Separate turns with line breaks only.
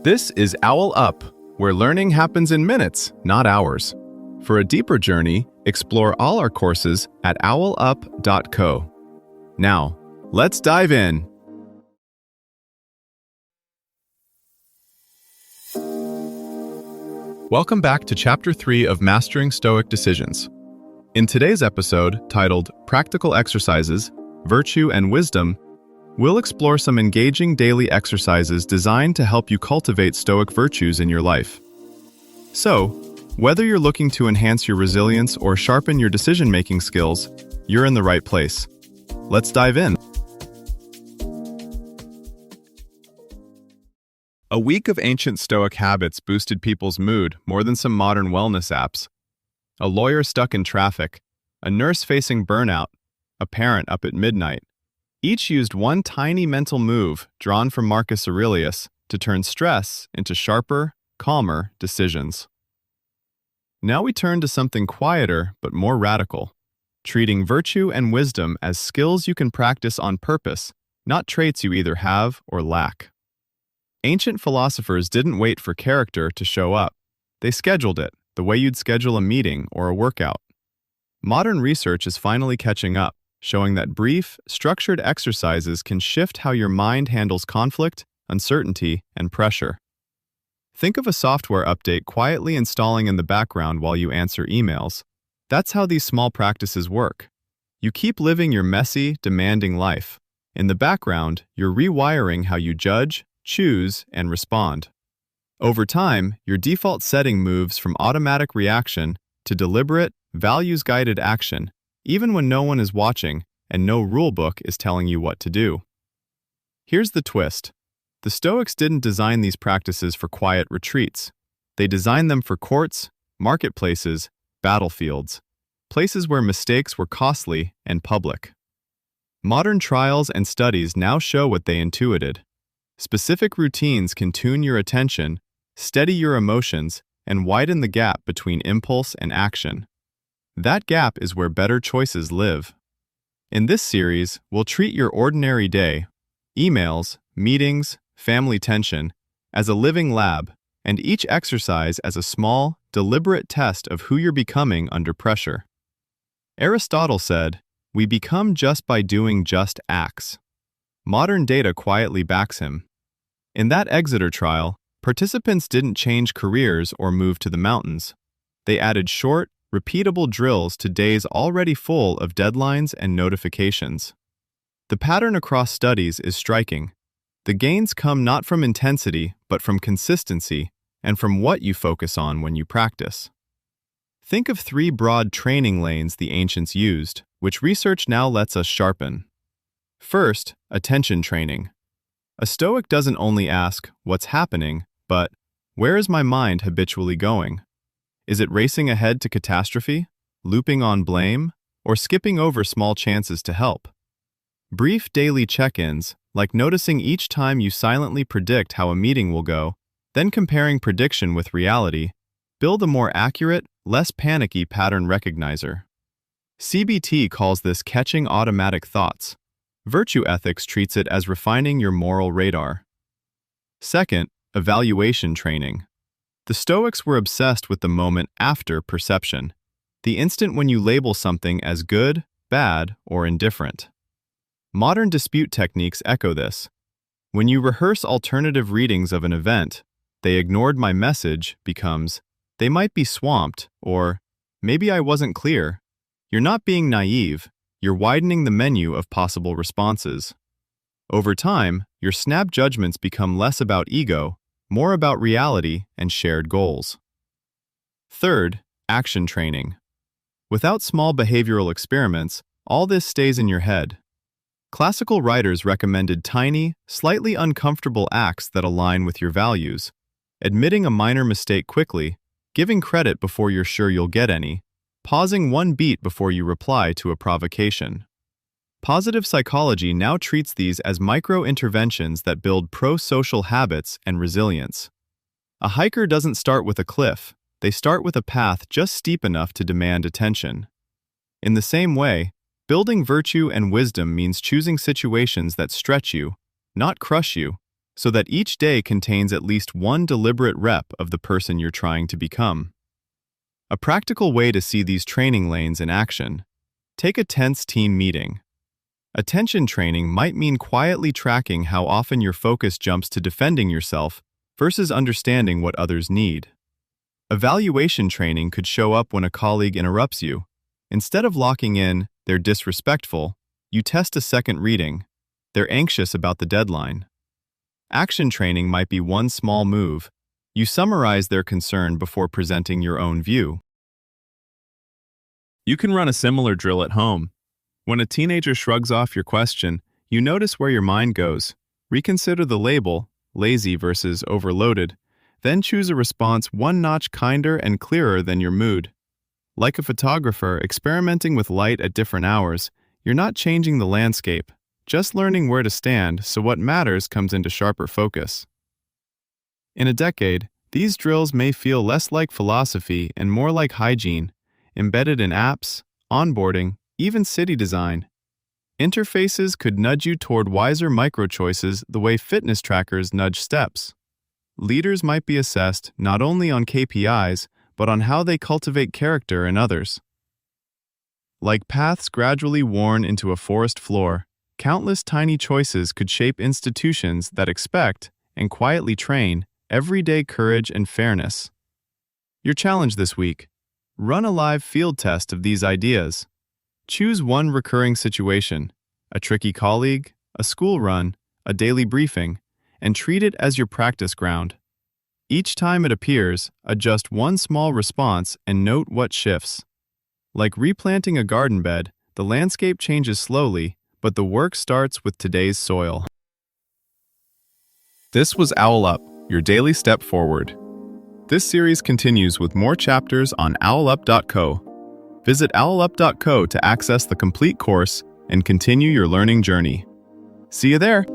This is OwlUp, where learning happens in minutes, not hours. For a deeper journey, explore all our courses at owlup.co. Now, let's dive in. Welcome back to Chapter 3 of Mastering Stoic Decisions. In today's episode, titled Practical Exercises, Virtue and Wisdom, we'll explore some engaging daily exercises designed to help you cultivate Stoic virtues in your life. So, whether you're looking to enhance your resilience or sharpen your decision-making skills, you're in the right place. Let's dive in. A week of ancient Stoic habits boosted people's mood more than some modern wellness apps. A lawyer stuck in traffic, a nurse facing burnout, a parent up at midnight. Each used one tiny mental move drawn from Marcus Aurelius to turn stress into sharper, calmer decisions. Now we turn to something quieter but more radical, treating virtue and wisdom as skills you can practice on purpose, not traits you either have or lack. Ancient philosophers didn't wait for character to show up. They scheduled it, the way you'd schedule a meeting or a workout. Modern research is finally catching up, showing that brief, structured exercises can shift how your mind handles conflict, uncertainty, and pressure. Think of a software update quietly installing in the background while you answer emails. That's how these small practices work. You keep living your messy, demanding life. In the background, you're rewiring how you judge, choose, and respond. Over time, your default setting moves from automatic reaction to deliberate, values-guided action, even when no one is watching and no rulebook is telling you what to do. Here's the twist. The Stoics didn't design these practices for quiet retreats. They designed them for courts, marketplaces, battlefields, places where mistakes were costly and public. Modern trials and studies now show what they intuited. Specific routines can tune your attention, steady your emotions, and widen the gap between impulse and action. That gap is where better choices live. In this series, we'll treat your ordinary day, emails, meetings, family tension, as a living lab, and each exercise as a small, deliberate test of who you're becoming under pressure. Aristotle said, "We become just by doing just acts." Modern data quietly backs him. In that Exeter trial, participants didn't change careers or move to the mountains. They added short, repeatable drills to days already full of deadlines and notifications. The pattern across studies is striking. The gains come not from intensity, but from consistency and from what you focus on when you practice. Think of 3 broad training lanes the ancients used, which research now lets us sharpen. First, attention training. A Stoic doesn't only ask, "What's happening?" but, "Where is my mind habitually going? Is it racing ahead to catastrophe, looping on blame, or skipping over small chances to help?" Brief daily check-ins, like noticing each time you silently predict how a meeting will go, then comparing prediction with reality, build a more accurate, less panicky pattern recognizer. CBT calls this catching automatic thoughts. Virtue ethics treats it as refining your moral radar. Second, evaluation training. The Stoics were obsessed with the moment after perception, the instant when you label something as good, bad, or indifferent. Modern dispute techniques echo this. When you rehearse alternative readings of an event, "They ignored my message" becomes, "They might be swamped," or "Maybe I wasn't clear." You're not being naive, you're widening the menu of possible responses. Over time, your snap judgments become less about ego, more about reality and shared goals. Third, action training. Without small behavioral experiments, all this stays in your head. Classical writers recommended tiny, slightly uncomfortable acts that align with your values, admitting a minor mistake quickly, giving credit before you're sure you'll get any, pausing one beat before you reply to a provocation. Positive psychology now treats these as micro-interventions that build pro-social habits and resilience. A hiker doesn't start with a cliff, they start with a path just steep enough to demand attention. In the same way, building virtue and wisdom means choosing situations that stretch you, not crush you, so that each day contains at least one deliberate rep of the person you're trying to become. A practical way to see these training lanes in action: take a tense team meeting. Attention training might mean quietly tracking how often your focus jumps to defending yourself versus understanding what others need. Evaluation training could show up when a colleague interrupts you. Instead of locking in, "They're disrespectful," you test a second reading. "They're anxious about the deadline." Action training might be one small move. You summarize their concern before presenting your own view. You can run a similar drill at home. When a teenager shrugs off your question, you notice where your mind goes. Reconsider the label, lazy versus overloaded, then choose a response one notch kinder and clearer than your mood. Like a photographer experimenting with light at different hours, you're not changing the landscape, just learning where to stand so what matters comes into sharper focus. In a decade, these drills may feel less like philosophy and more like hygiene, embedded in apps, onboarding, even city design. Interfaces could nudge you toward wiser micro-choices the way fitness trackers nudge steps. Leaders might be assessed not only on KPIs, but on how they cultivate character in others. Like paths gradually worn into a forest floor, countless tiny choices could shape institutions that expect, and quietly train, everyday courage and fairness. Your challenge this week: run a live field test of these ideas. Choose one recurring situation, a tricky colleague, a school run, a daily briefing, and treat it as your practice ground. Each time it appears, adjust one small response and note what shifts. Like replanting a garden bed, the landscape changes slowly, but the work starts with today's soil. This was OwlUp, your daily step forward. This series continues with more chapters on OwlUp.co. Visit OwlUp.co to access the complete course and continue your learning journey. See you there!